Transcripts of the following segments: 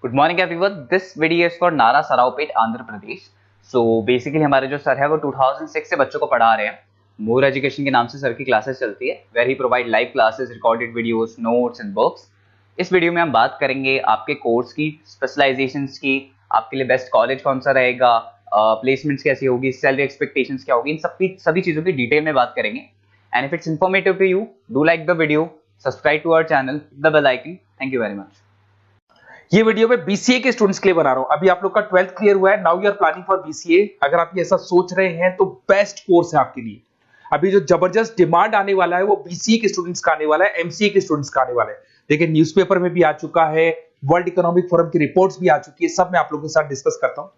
Good morning everyone, this video is for नारा सरावपेट Andhra Pradesh. So basically हमारे जो सर है वो 2006 से बच्चों को पढ़ा रहे हैं। मोर एजुकेशन के नाम से सर की क्लासेस चलती है, where he provide live classes, recorded videos, notes and books. इस वीडियो में हम बात करेंगे आपके कोर्स की, स्पेशलाइजेशंस की, आपके लिए बेस्ट कॉलेज कौन सा रहेगा, प्लेसमेंट्स कैसी होगी, सैलरी एक्सपेक्टेशंस क्या होगी, इन सभी चीज़ों की डिटेल में बात करेंगे। And if it's informative to you, do like the video, subscribe to our channel, the bell icon. Thank you very much. ये वीडियो मैं बीसीए के स्टूडेंट्स के लिए बना रहा हूं। अभी आप लोग का 12th क्लियर हुआ है, now you are planning for BCA. अगर आप ये ऐसा सोच रहे हैं तो बेस्ट कोर्स है आपके लिए। अभी जो जबरदस्त डिमांड आने वाला है वो बीसीए के स्टूडेंट्स का आने वाला है, एमसीए के स्टूडेंट्स का आने वाला है। देखिए न्यूज़पेपर में भी आ चुका है, वर्ल्ड इकोनॉमिक फोरम की रिपोर्ट्स भी आ चुकी है, सब मैं आप लोगों के साथ डिस्कस करता हूं।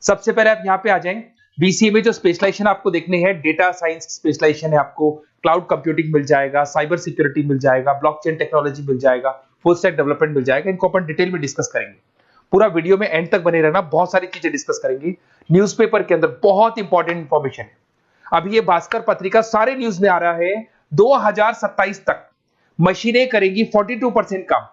सबसे पहले आप यहाँ पे आ जाएं। बीसीए में जो स्पेशलाइजेशन आपको देखने हैं, डेटा साइंस स्पेशलाइजेशन है, आपको क्लाउड कंप्यूटिंग मिल जाएगा, साइबर सिक्योरिटी मिल जाएगा, ब्लॉकचेन टेक्नोलॉजी मिल जाएगा, फुल स्टैक डेवलपमेंट मिल जाएगा। इनको अपन डिटेल में डिस्कस करेंगे। पूरा वीडियो में एंड तक बने रहना, बहुत सारी चीजें डिस्कस करेंगे। न्यूज़पेपर के अंदर बहुत इंपॉर्टेंट इंफॉर्मेशन है। अभी ये भास्कर पत्रिका सारे न्यूज में आ रहा है, 2027 तक मशीनें करेंगी 42% काम।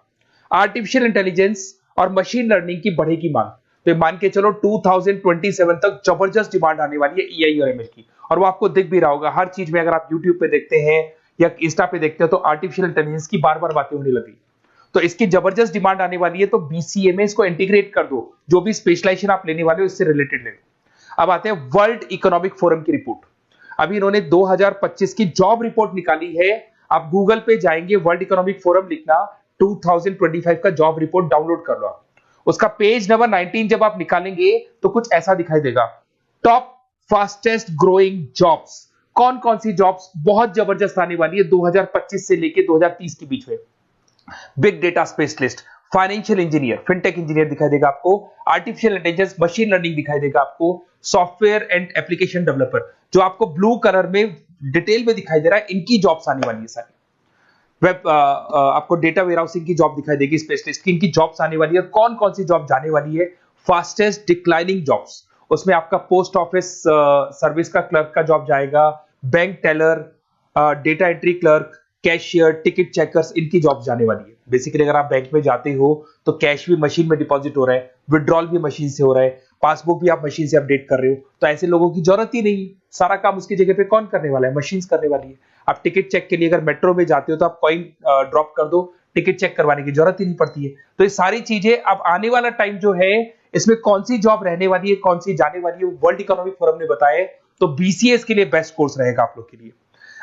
आर्टिफिशियल इंटेलिजेंस और मशीन लर्निंग की बढ़ेगी मांग। तो मान के चलो 2027 तक जबरदस्त डिमांड आने वाली है एआई और एमएल की। और वो आपको दिख भी रहा होगा हर चीज में। अगर आप यूट्यूब पे देखते हैं या इंस्टा पे देखते हैं तो आर्टिफिशियल इंटेलिजेंस की बार बार बातें होने लगी। तो इसकी जबरदस्त डिमांड आने वाली है, तो बीसीए में इसको इंटीग्रेट कर दो। जो भी स्पेशलाइजेशन आप लेने वाले हो इससे रिलेटेड ले लो। अब आते हैं वर्ल्ड इकोनॉमिक फोरम की रिपोर्ट। अभी इन्होंने 2025 की जॉब रिपोर्ट निकाली है। आप गूगल पे जाएंगे, वर्ल्ड इकोनॉमिक फोरम लिखना, 2025 का जॉब रिपोर्ट डाउनलोड कर लो। उसका पेज नंबर 19 जब आप निकालेंगे तो कुछ ऐसा दिखाई देगा, टॉप फास्टेस्ट ग्रोइंग जॉब्स। कौन कौन सी जॉब्स बहुत जबरदस्त आने वाली है 2025 से लेके 2030 के बीच में। Big data specialist, financial engineer, fintech engineer दिखाई देगा आपको, आर्टिफिशियल इंटेलिजेंस, मशीन लर्निंग दिखाई देगा आपको, सॉफ्टवेयर एंड एप्लीकेशन डेवलपर, जो आपको ब्लू कलर में डिटेल में दिखाई दे रहा है, इनकी जॉब्स आने वाली है सारी। वेब आपको डेटा वेयरहाउसिंग की जॉब दिखाई देगी, स्पेशलिस्ट की, इनकी जॉब्स आने वाली है। कौन कौन सी जॉब जाने वाली है, फास्टेस्ट डिक्लाइनिंग जॉब्स, उसमें आपका पोस्ट ऑफिस सर्विस का क्लर्क का जॉब जाएगा, bank teller, data entry clerk, cashier, ticket checkers, इनकी जॉब जाने वाली है। बेसिकली अगर आप बैंक में जाते हो तो कैश भी मशीन में डिपॉजिट हो रहा है, विड्रॉल भी मशीन से हो रहा है, पासबुक भी आप मशीन से अपडेट कर रहे हो, तो ऐसे लोगों की जरूरत ही नहीं। सारा काम उसकी जगह पे कौन करने वाला है, मशीन करने वाली है। आप टिकट चेक के लिए अगर मेट्रो में जाते हो तो आप कॉइन ड्रॉप कर दो, टिकट चेक करवाने की जरूरत ही नहीं पड़ती है। तो ये सारी चीजें अब आने वाला टाइम जो है, इसमें कौन सी जॉब रहने वाली है, कौन सी जाने वाली है, वर्ल्ड इकोनॉमिक फोरम ने बताया। तो बीसीएस के लिए बेस्ट कोर्स रहेगा आप लोग के लिए।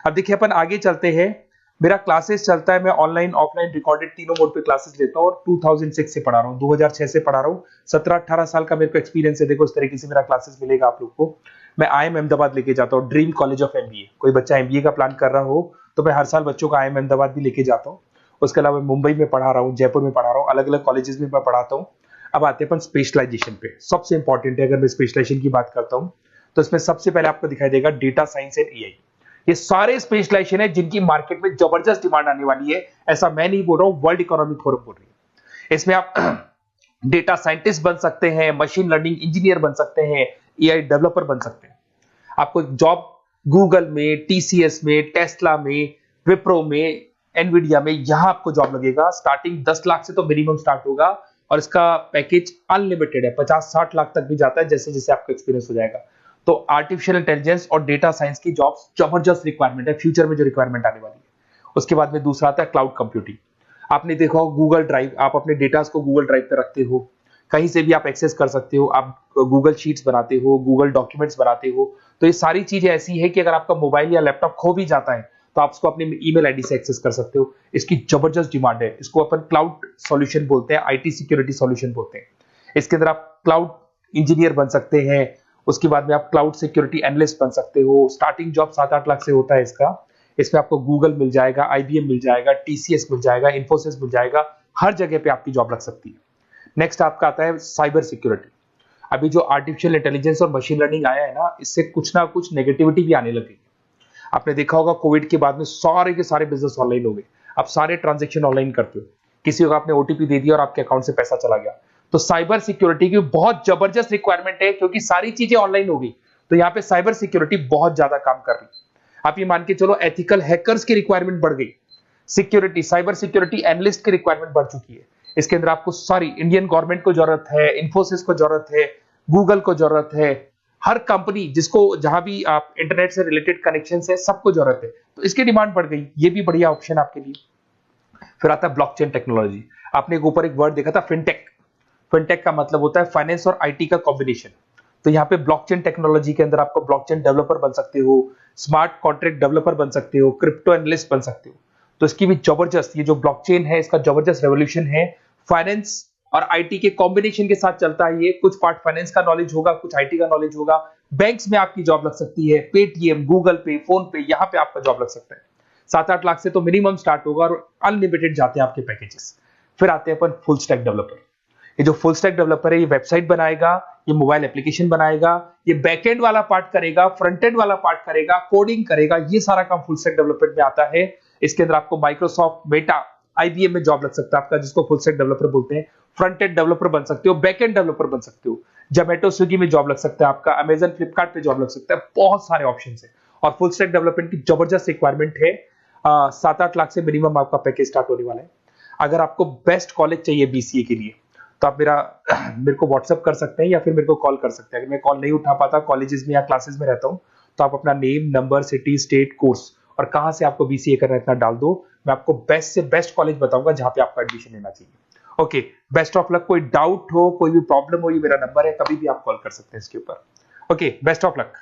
अब देखिए अपन आगे चलते हैं। मेरा क्लासेस चलता है, मैं ऑनलाइन ऑफलाइन रिकॉर्डेड तीनों मोड पे क्लासेस लेता हूं और 2006 से पढ़ा रहा हूं, 2006 से पढ़ा रहा हूं। 17-18 साल का मेरे को एक्सपीरियंस है। देखो इस तरीके से मेरा क्लासेस मिलेगा आप लोग को। मैं आईएम अहमदाबाद लेके जाता हूं, ड्रीम कॉलेज ऑफ एमबीए। कोई बच्चा एमबीए का प्लान कर रहा हो तो मैं हर साल बच्चों का आईएम अहमदाबाद भी लेके जाता हूं। उसके अलावा मुंबई में पढ़ा रहा हूँ, जयपुर में पढ़ा रहा हूँ, अलग अलग कॉलेजेस में मैं पढ़ाता हूँ। अब आते हैं अपन स्पेशलाइजेशन पे। सबसे इंपॉर्टेंट है, अगर मैं स्पेशलाइजेशन की बात करता हूँ तो इसमें सबसे पहले आपको दिखाई देगा डेटा साइंस एंड एआई। ये सारे स्पेशलाइजेशन है जिनकी मार्केट में जबरदस्त डिमांड आने वाली है। ऐसा मैं नहीं बोल रहा हूं, वर्ल्ड इकोनॉमिक फोरम बोल रही है। इसमें आप डेटा साइंटिस्ट बन सकते हैं, मशीन लर्निंग इंजीनियर बन सकते हैं, एआई डेवलपर बन सकते हैं। आपको जॉब गूगल में, टीसीएस में, टेस्ला में, विप्रो में, एनवीडिया में, यहां आपको जॉब लगेगा। स्टार्टिंग 10 लाख से तो मिनिमम स्टार्ट होगा और इसका पैकेज अनलिमिटेड है, 50-60 लाख तक भी जाता है जैसे जैसे आपको एक्सपीरियंस हो जाएगा। तो आर्टिफिशियल इंटेलिजेंस और डेटा साइंस की जॉब्स जबरदस्त रिक्वायरमेंट है, फ्यूचर में जो रिक्वायरमेंट आने वाली है। उसके बाद में दूसरा आता है क्लाउड कंप्यूटिंग। आपने देखा हो गूगल ड्राइव, आप अपने डेटा को गूगल ड्राइव पे रखते हो, कहीं से भी आप एक्सेस कर सकते हो। आप गूगल शीट्स बनाते हो, गूगल डॉक्यूमेंट्स बनाते हो। तो ये सारी चीजें ऐसी है कि अगर आपका मोबाइल या लैपटॉप खो भी जाता है तो आप उसको अपने ईमेल आईडी से एक्सेस कर सकते हो। इसकी जबरदस्त डिमांड है। इसको अपन क्लाउड सॉल्यूशन बोलते हैं, आईटी सिक्योरिटी सॉल्यूशन बोलते हैं। इसके अंदर आप क्लाउड इंजीनियर बन सकते हैं। उसके बाद में आप क्लाउड सिक्योरिटी एनालिस्ट बन सकते हो। स्टार्टिंग जॉब 7-8 लाख से होता है इसका। इसमें आपको गूगल मिल जाएगा, आईबीएम मिल जाएगा, टीसीएस मिल जाएगा, इन्फोसिस मिल जाएगा। हर जगह पे आपकी जॉब लग सकती है। नेक्स्ट आपका आता है साइबर सिक्योरिटी। अभी जो आर्टिफिशियल इंटेलिजेंस और मशीन लर्निंग आया है ना, इससे कुछ ना कुछ नेगेटिविटी भी आने लगी। आपने देखा होगा कोविड के बाद में सारे के सारे बिजनेस ऑनलाइन हो गए। आप सारे ट्रांजेक्शन ऑनलाइन करते हो। किसी को आपने ओटीपी दे दिया और आपके अकाउंट से पैसा चला गया। तो साइबर सिक्योरिटी की बहुत जबरदस्त रिक्वायरमेंट है, क्योंकि सारी चीजें ऑनलाइन हो गई। तो यहाँ पे साइबर सिक्योरिटी बहुत ज्यादा काम कर रही है। आप ये मान के चलो एथिकल हैकर्स की रिक्वायरमेंट बढ़ गई। सिक्योरिटी, साइबर सिक्योरिटी एनालिस्ट की रिक्वायरमेंट बढ़ चुकी है। इसके अंदर आपको सारी इंडियन गवर्नमेंट को जरूरत है, इन्फोसिस को जरूरत है, गूगल को जरूरत है, हर कंपनी जिसको जहां भी आप इंटरनेट से रिलेटेड कनेक्शन है सबको जरूरत है, तो इसकी डिमांड बढ़ गई। ये भी बढ़िया ऑप्शन आपके लिए। फिर आता है ब्लॉकचेन टेक्नोलॉजी। आपने ऊपर एक वर्ड देखा था फिनटेक। फिनटेक का मतलब होता है फाइनेंस और आईटी का कॉम्बिनेशन। तो यहाँ पे ब्लॉकचेन टेक्नोलॉजी के अंदर आपको ब्लॉकचेन डेवलपर बन सकते हो, स्मार्ट कॉन्ट्रैक्ट डेवलपर बन सकते हो, क्रिप्टो एनालिस्ट बन सकते हो। तो इसकी भी जबरदस्त, ये जो ब्लॉकचेन है इसका जबरदस्त रेवोल्यूशन है। फाइनेंस और आईटी के कॉम्बिनेशन के साथ चलता है ये। कुछ पार्ट फाइनेंस का नॉलेज होगा, कुछ आईटी का नॉलेज होगा। बैंक्स में आपकी जॉब लग सकती है, पेटीएम, गूगल पे, फोन पे, यहाँ पे आपका जॉब लग सकता है। 7-8 लाख से तो मिनिमम स्टार्ट होगा और अनलिमिटेड जाते हैं आपके पैकेजेस। फिर आते हैं अपन फुल स्टैक डेवलपर। ये जो फुल स्टैक डेवलपर है ये वेबसाइट बनाएगा, ये मोबाइल एप्लीकेशन बनाएगा, ये बैकएंड वाला पार्ट करेगा, फ्रंट एंड वाला पार्ट करेगा, कोडिंग करेगा, ये सारा काम फुल स्टैक डेवलपमेंट में आता है। इसके अंदर आपको माइक्रोसॉफ्ट, मेटा, आईबीएम में जॉब लग सकता है आपका, जिसको फुल स्टैक डेवलपर बोलते हैं। फ्रंट एंड डेवलपर बन सकते हो, बैक एंड डेवलपर बन सकते हो, जोमेटो, स्विगी में जॉब लग सकता है आपका, अमेजन, फ्लिपकार्ट पे जॉब लग सकता है। बहुत सारे ऑप्शन है और फुल स्टैक डेवलपमेंट की जबरदस्त रिक्वायरमेंट है। 7-8 लाख से मिनिमम आपका पैकेज स्टार्ट होने वाला है। अगर आपको बेस्ट कॉलेज चाहिए बीसीए के लिए तो आप मेरे को व्हाट्सएप कर सकते हैं या फिर मेरे को कॉल कर सकते हैं। अगर मैं कॉल नहीं उठा पाता, कॉलेजेस में या क्लासेस में रहता हूं, तो आप अपना name, number, city, state, course और कहां से आपको बीसीए करना है इतना डाल दो। मैं आपको बेस्ट से बेस्ट कॉलेज बताऊंगा जहां पे आपको एडमिशन लेना चाहिए। Okay, best of luck. कोई डाउट हो, कोई भी प्रॉब्लम हो, ये मेरा नंबर है, कभी भी आप कॉल कर सकते हैं इसके ऊपर। Okay, best of luck.